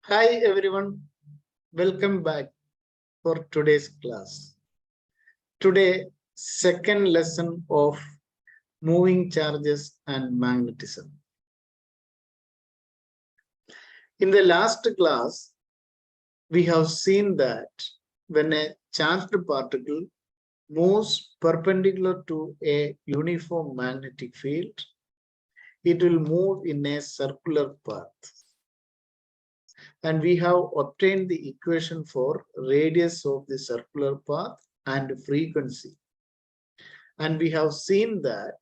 Hi everyone, welcome back for today's class. Today, second lesson of moving charges and magnetism. In the last class, we have seen that when a charged particle moves perpendicular to a uniform magnetic field, it will move in a circular path. And we have obtained the equation for radius of the circular path and frequency. And we have seen that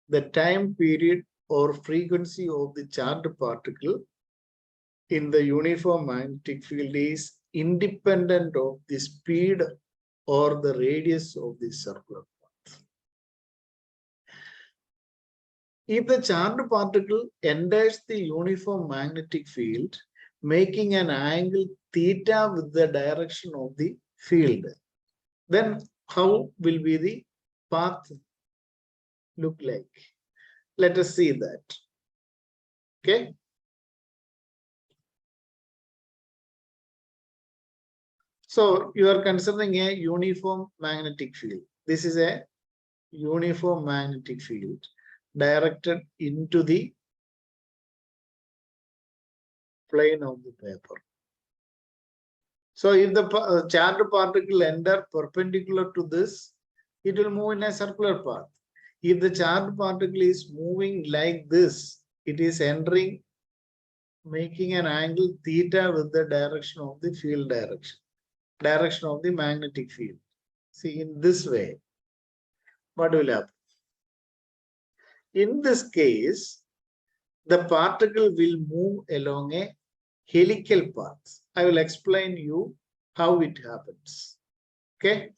the time period or frequency of the charged particle in the uniform magnetic field is independent of the speed or the radius of the circular path. If the charged particle enters the uniform magnetic field, making an angle theta with the direction of the field, then how will be the path look like? Let us see that. Okay. So you are considering a uniform magnetic field. This is a uniform magnetic field directed into the plane of the paper. So if the charged particle enter perpendicular to this, it will move in a circular path. If the charged particle is moving like this, it is entering, making an angle theta with the direction of the field direction of the magnetic field. See, in this way, what will happen? In this case, the particle will move along a helical path. I will explain you how it happens. Okay.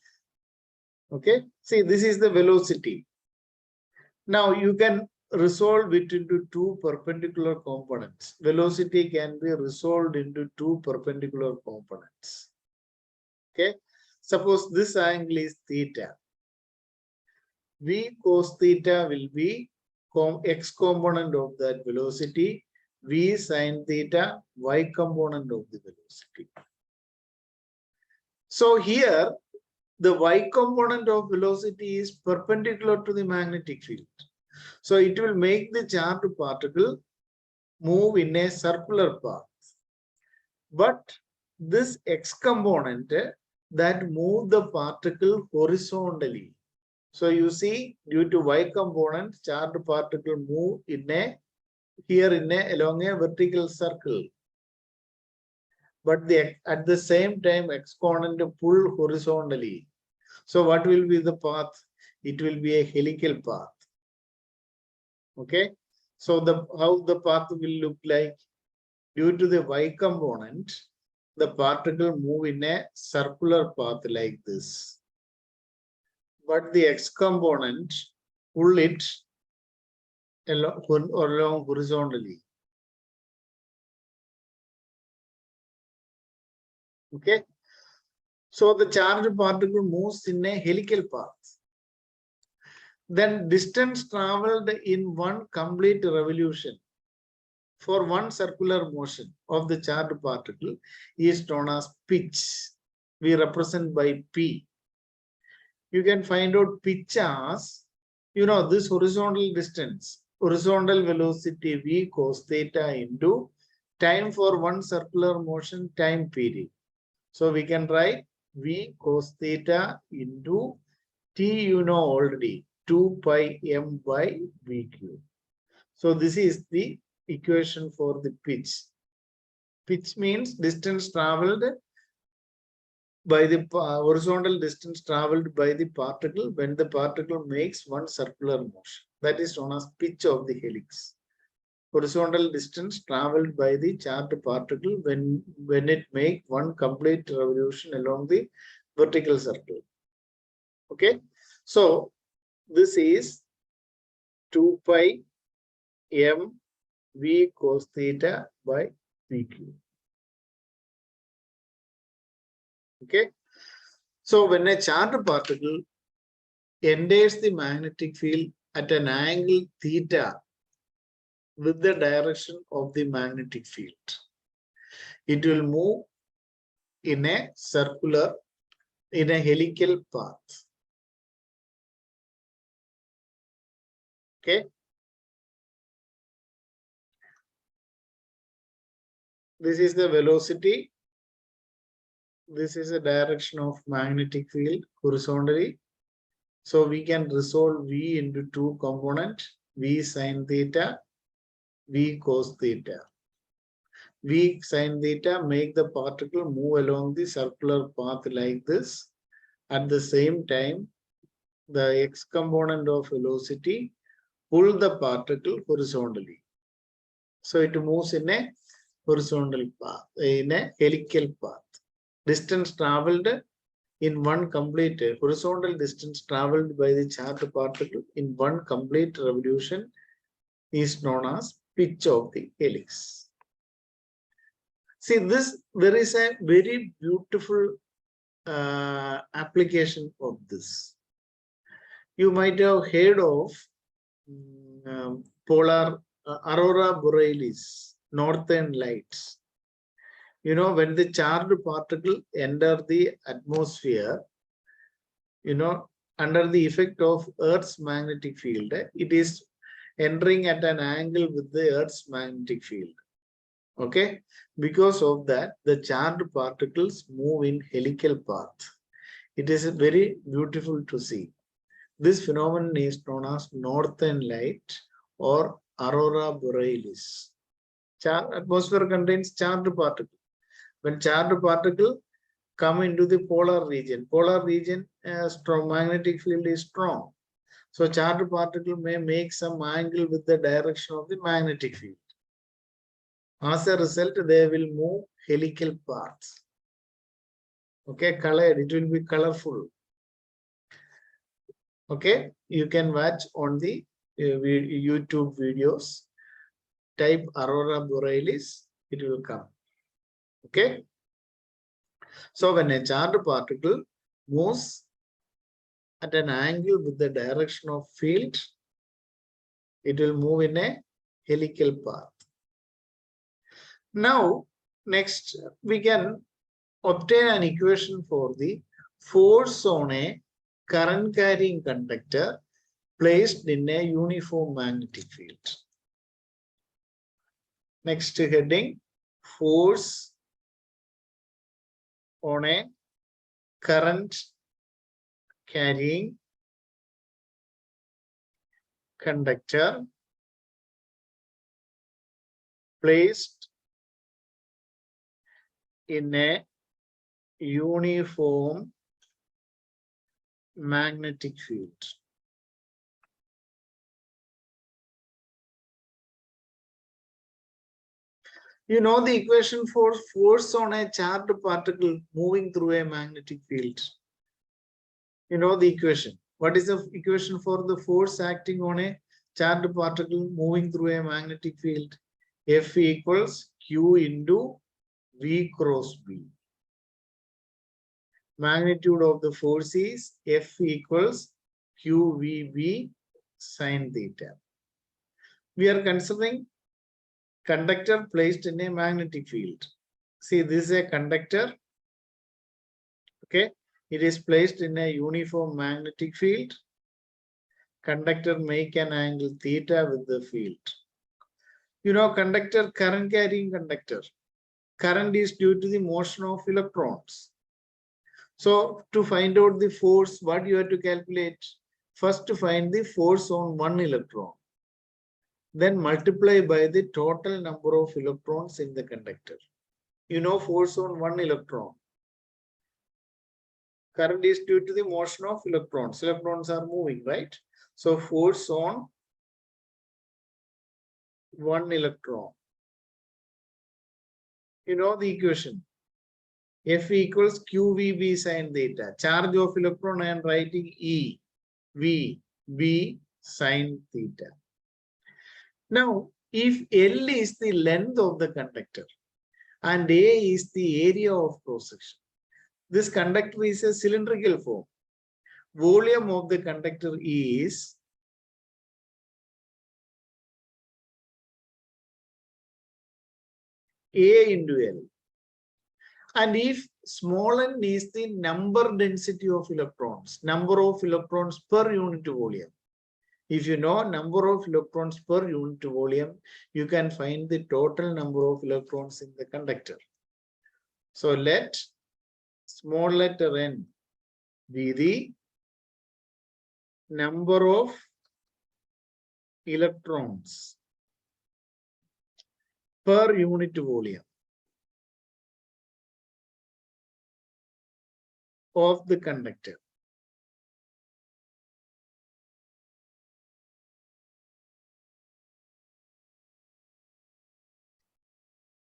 Okay. See, this is the velocity. Now you can resolve it into two perpendicular components. Velocity can be resolved into two perpendicular components. Okay. Suppose this angle is theta. V cos theta will be x component of that velocity, V sin theta, y component of the velocity. So here, the y component of velocity is perpendicular to the magnetic field. So it will make the charged particle move in a circular path. But this x component that move the particle horizontally. So you see, due to y component, charged particle move in a along a vertical circle. But at the same time, x component pull horizontally. So what will be the path? It will be a helical path. Okay. So how the path will look like? Due to the y component, the particle move in a circular path like this. But the x component pull it along horizontally. Okay. So the charged particle moves in a helical path. Then distance traveled in one complete revolution for one circular motion of the charged particle is known as pitch. We represent by P. You can find out pitch as, this horizontal distance, horizontal velocity V cos theta into time for one circular motion time period. So we can write V cos theta into T, already 2 pi m by V cube. So this is the equation for the pitch. Pitch means distance traveled by the horizontal distance traveled by the particle when the particle makes one circular motion. That is known as pitch of the helix. Horizontal distance traveled by the charged particle when it makes one complete revolution along the vertical circle. Okay. So this is 2 pi m V cos theta by V cube. Okay. So when a charged particle enters the magnetic field at an angle theta with the direction of the magnetic field, It will move in a helical path. Okay. This is the velocity. This is the direction of magnetic field horizontally. So we can resolve V into two components, V sine theta, V cos theta. V sine theta make the particle move along the circular path like this. At the same time, the x component of velocity pull the particle horizontally. So it moves in a horizontal path, in a helical path. Distance traveled in one complete horizontal distance traveled by the charged particle in one complete revolution is known as pitch of the helix. See, there is a very beautiful application of this. You might have heard of polar aurora borealis, northern lights. You know, when the charged particle enter the atmosphere, you know, under the effect of Earth's magnetic field, it is entering at an angle with the Earth's magnetic field. Okay, because of that, the charged particles move in helical path. It is very beautiful to see. This phenomenon is known as northern light or aurora borealis. Atmosphere contains charged particle. When charged particle come into the polar region strong magnetic field is strong. So charged particle may make some angle with the direction of the magnetic field. As a result, they will move helical paths. Okay, colored, it will be colorful. Okay, you can watch on the YouTube videos. Type aurora borealis, it will come. Okay. So when a charged particle moves at an angle with the direction of field, it will move in a helical path. Now, next we can obtain an equation for the force on a current carrying conductor placed in a uniform magnetic field. Next heading, force on a current carrying conductor placed in a uniform magnetic field. You know the equation for force on a charged particle moving through a magnetic field. You know the equation. What is the equation for the force acting on a charged particle moving through a magnetic field? F equals Q into V cross B. Magnitude of the force is F equals QVB sine theta. We are considering conductor placed in a magnetic field. See, this is a conductor. Okay, it is placed in a uniform magnetic field. Conductor make an angle theta with the field. You know, conductor, current carrying conductor. Current is due to the motion of electrons. So to find out the force, what you have to calculate? First, to find the force on one electron. Then multiply by the total number of electrons in the conductor. You know force on one electron. Current is due to the motion of electrons. Electrons are moving, right? So force on one electron. You know the equation. F equals QVB sine theta. Charge of electron I am writing E, V, B sine theta. Now, if L is the length of the conductor and A is the area of cross-section, this conductor is a cylindrical form. Volume of the conductor is A into L. And if small n is the number density of electrons, number of electrons per unit volume. If you know number of electrons per unit volume, you can find the total number of electrons in the conductor. So let small letter n be the number of electrons per unit volume of the conductor.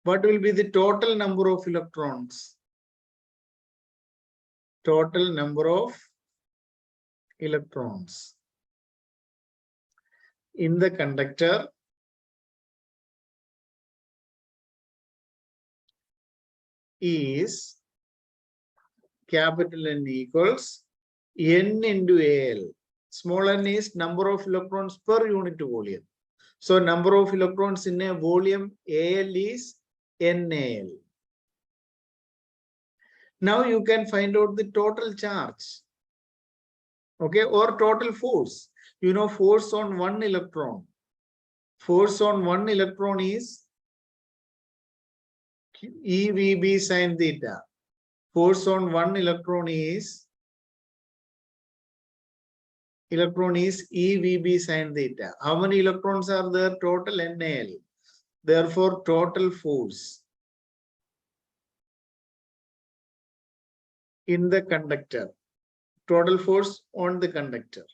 What will be the total number of electrons? Total number of electrons in the conductor is capital N equals N into Al. Small n is number of electrons per unit volume. So number of electrons in a volume Al is NAL. Now you can find out the total charge, okay, or total force. You know, force on one electron. Force on one electron is EVB sine theta. Force on one electron is EVB sine theta. How many electrons are there? Total NAL. Therefore, total force in the conductor. Total force on the conductor.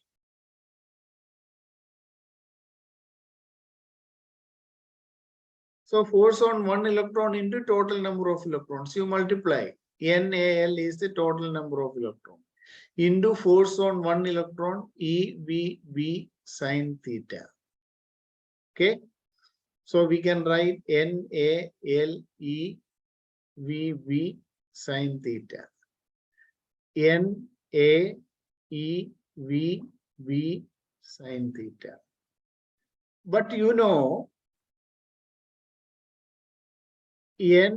So force on one electron into total number of electrons. You multiply. NAL is the total number of electrons. Into force on one electron, EVB sine theta. Okay. So we can write NAL EVB sine theta. NAEVB sine theta. But you know, NAEV,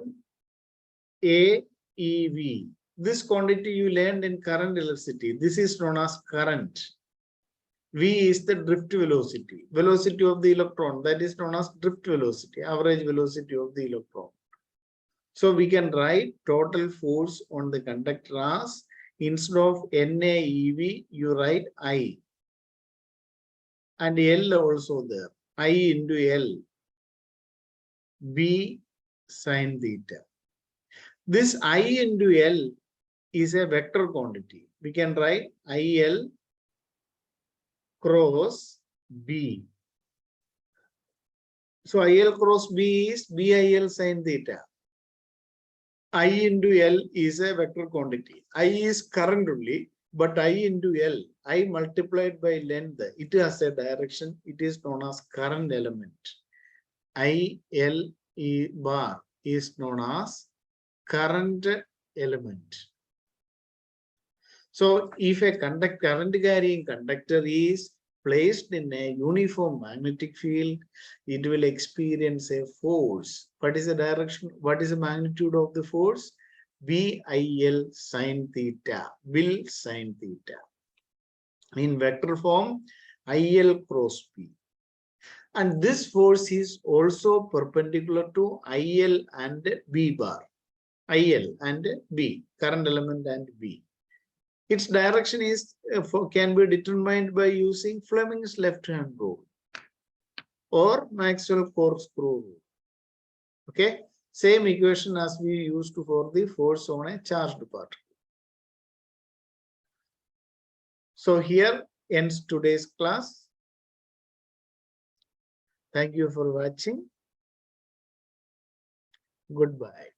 this quantity you learned in current electricity. This is known as current. V is the drift velocity, velocity of the electron. That is known as drift velocity, average velocity of the electron. So we can write total force on the conductor as, instead of NAEV, you write I. And L also there. I into L. B sine theta. This I into L is a vector quantity. We can write IL cross B. So IL cross B is BIL sine theta. I into L is a vector quantity. I is current only, but I into L, I multiplied by length, it has a direction. It is known as current element. IL bar is known as current element. So if a current carrying conductor is placed in a uniform magnetic field, it will experience a force. What is the direction? What is the magnitude of the force? VIL sine theta, will sine theta. In vector form, IL cross B. And this force is also perpendicular to IL and B bar. IL and B, current element and B. Its direction is can be determined by using Fleming's left-hand rule or Maxwell corkscrew rule. Okay, same equation as we used for the force on a charged particle. So here ends today's class. Thank you for watching. Goodbye.